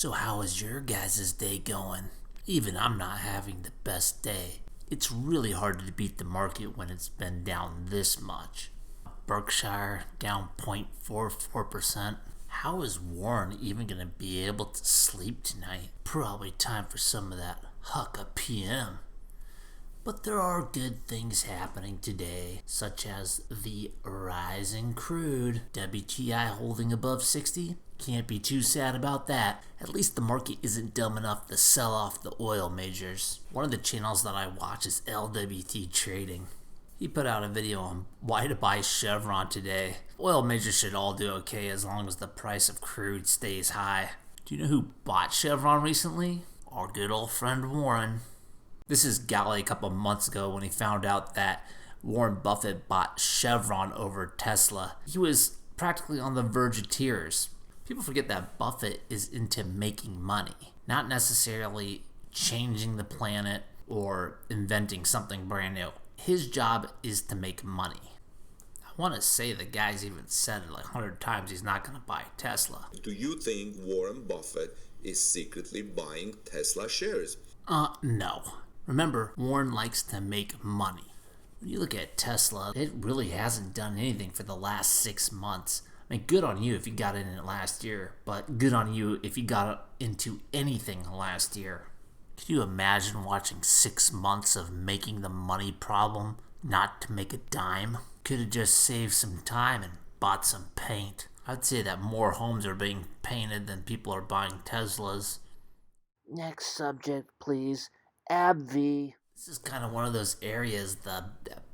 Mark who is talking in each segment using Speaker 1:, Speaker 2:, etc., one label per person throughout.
Speaker 1: So how is your guys' day going? Even I'm not having the best day. It's really hard to beat the market when it's been down this much. Berkshire down 0.44%. How is Warren even going to be able to sleep tonight? Probably time for some of that Hucka PM. But there are good things happening today, such as the rise in crude. WTI holding above 60. Can't be too sad about that. At least the market isn't dumb enough to sell off the oil majors. One of the channels that I watch is LWT Trading. He put out a video on why to buy Chevron today. Oil majors should all do okay as long as the price of crude stays high. Do you know who bought Chevron recently? Our good old friend Warren. This is Galley a couple months ago when he found out that Warren Buffett bought Chevron over Tesla. He was practically on the verge of tears. People forget that Buffett is into making money, not necessarily changing the planet or inventing something brand new. His job is to make money. I want to say the guy's even said it like 100 times he's not going to buy Tesla.
Speaker 2: Do you think Warren Buffett is secretly buying Tesla shares?
Speaker 1: No. Remember, Warren likes to make money. When you look at Tesla, it really hasn't done anything for the last 6 months. I mean, good on you if you got in it last year, but good on you if you got into anything last year. Could you imagine watching 6 months of making the money problem not to make a dime? Could have just saved some time and bought some paint. I'd say that more homes are being painted than people are buying Teslas. Next subject, please. AbbVie. This is kind of one of those areas, the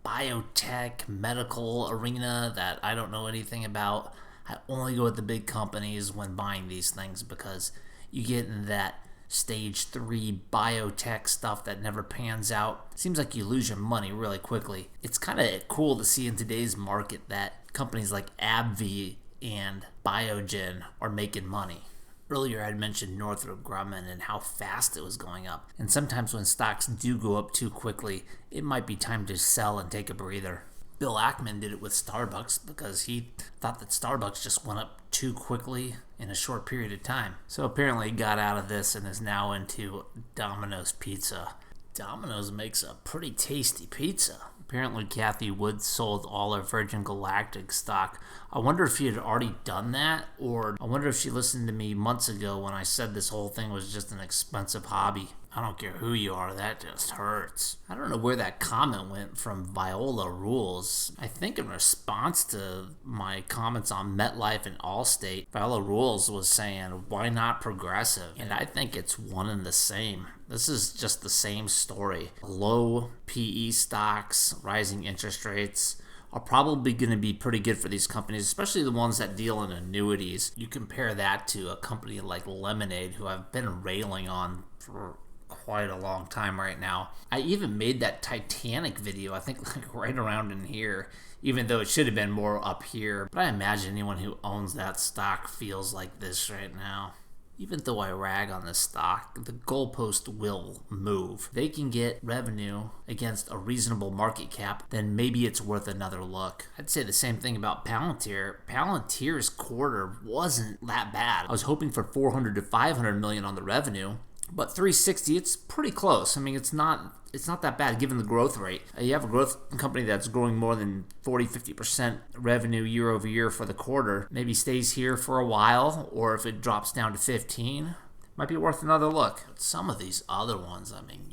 Speaker 1: biotech, medical arena that I don't know anything about. I only go with the big companies when buying these things because you get in that stage 3 biotech stuff that never pans out. Seems like you lose your money really quickly. It's kind of cool to see in today's market that companies like AbbVie and Biogen are making money. Earlier I'd mentioned Northrop Grumman and how fast it was going up. And sometimes when stocks do go up too quickly, it might be time to sell and take a breather. Bill Ackman did it with Starbucks because he thought that Starbucks just went up too quickly in a short period of time. So apparently he got out of this and is now into Domino's Pizza. Domino's makes a pretty tasty pizza. Apparently Kathy Wood sold all her Virgin Galactic stock. I wonder if she had already done that, or I wonder if she listened to me months ago when I said this whole thing was just an expensive hobby. I don't care who you are, that just hurts. I don't know where that comment went from Viola Rules. I think in response to my comments on MetLife and Allstate, Viola Rules was saying, why not Progressive? And I think it's one and the same. This is just the same story. Low PE stocks, rising interest rates are probably going to be pretty good for these companies, especially the ones that deal in annuities. You compare that to a company like Lemonade, who I've been railing on for quite a long time right now. I even made that Titanic video, I think like right around in here, even though it should have been more up here. But I imagine anyone who owns that stock feels like this right now. Even though I rag on this stock, the goalpost will move. They can get revenue against a reasonable market cap, then maybe it's worth another look. I'd say the same thing about Palantir. Palantir's quarter wasn't that bad. I was hoping for 400 to 500 million on the revenue, but 360, it's pretty close. I mean, it's not that bad given the growth rate. You have a growth company that's growing more than 40-50% revenue year over year for the quarter. Maybe stays here for a while, or if it drops down to 15, might be worth another look. But some of these other ones, I mean,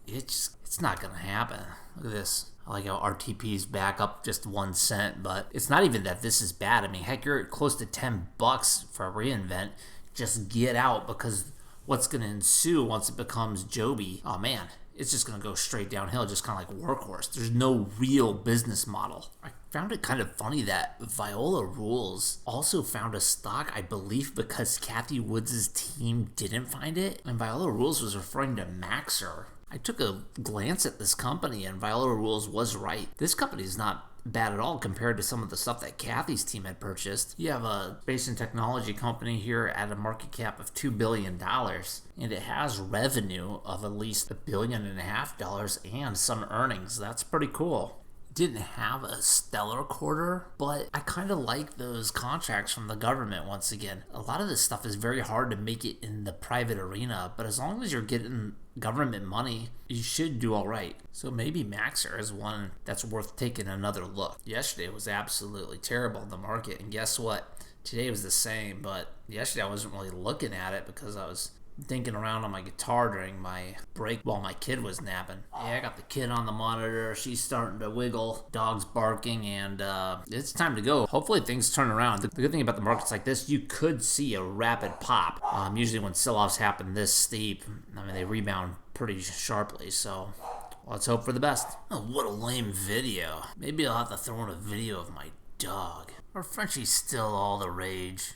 Speaker 1: it's not going to happen. Look at this. I like how RTP's back up just 1 cent, but it's not even that this is bad. I mean, heck, you're close to $10 for a reInvent. Just get out, because what's going to ensue once it becomes Joby, oh man, it's just going to go straight downhill, just kind of like Workhorse. There's no real business model. I found it kind of funny that Viola Rules also found a stock, I believe, because Kathy Woods' team didn't find it. And Viola Rules was referring to Maxer. I took a glance at this company, and Viola Rules was right. This company is not bad at all compared to some of the stuff that Kathy's team had purchased. You have a space and technology company here at a market cap of $2 billion, and it has revenue of at least $1.5 billion and some earnings. That's pretty cool. didn't have a stellar quarter, but I kind of like those contracts from the government once again. A lot of this stuff is very hard to make it in the private arena, but as long as you're getting government money, you should do all right. So maybe Maxer is one that's worth taking another look. Yesterday was absolutely terrible in the market, and guess what? Today was the same, but yesterday I wasn't really looking at it because I was dinking around on my guitar during my break while my kid was napping. Yeah, I got the kid on the monitor. She's starting to wiggle. Dog's barking, and it's time to go. Hopefully things turn around. The good thing about the markets like this, you could see a rapid pop. Usually when sell-offs happen this steep, I mean, they rebound pretty sharply, so let's hope for the best. Oh, what a lame video. Maybe I'll have to throw in a video of my dog. Or Frenchie's still all the rage.